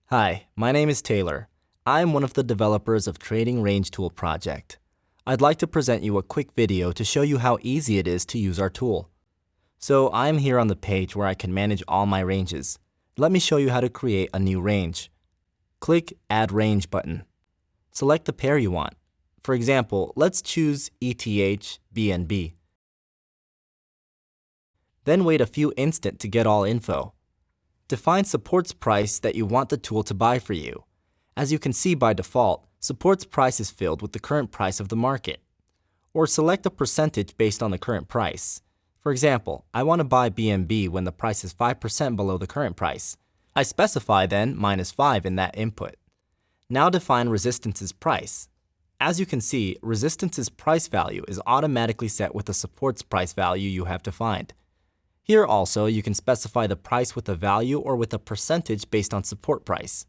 Hi, my name is Taylor. I'm one of the developers of Trading Range Tool project. I'd like to present you a quick video to show you how easy it is to use our tool. So I'm here on the page where I can manage all my ranges. Let me show you how to create a new range. Click Add Range button. Select the pair you want. For example, let's choose ETH BNB. Then wait a few instants to get all info. Define support's price that you want the tool to buy for you. As you can see by default, support's price is filled with the current price of the market. Or select a percentage based on the current price. For example, I want to buy BNB when the price is 5% below the current price. I specify then -5 in that input. Now define resistance's price. As you can see, resistance's price value is automatically set with the support's price value you have defined. Here also, you can specify the price with a value or with a percentage based on support price.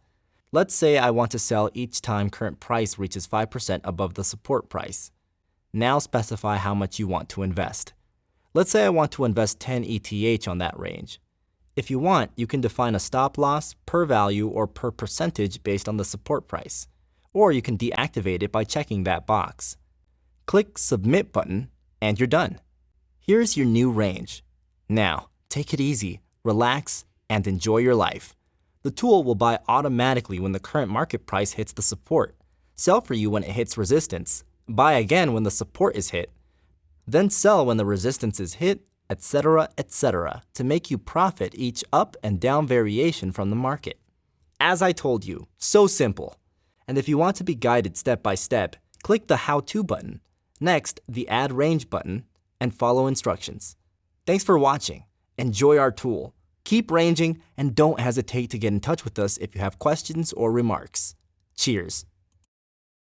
Let's say I want to sell each time current price reaches 5% above the support price. Now specify how much you want to invest. Let's say I want to invest 10 ETH on that range. If you want, you can define a stop loss per value or per percentage based on the support price. Or you can deactivate it by checking that box. Click Submit button and you're done. Here's your new range. Now, take it easy, relax, and enjoy your life. The tool will buy automatically when the current market price hits the support, sell for you when it hits resistance, buy again when the support is hit, then sell when the resistance is hit, etc., etc., to make you profit each up and down variation from the market. As I told you, so simple. And if you want to be guided step by step, click the How To button, next the Add Range button, and follow instructions. Thanks for watching. Enjoy our tool. Keep ranging and don't hesitate to get in touch with us if you have questions or remarks. Cheers.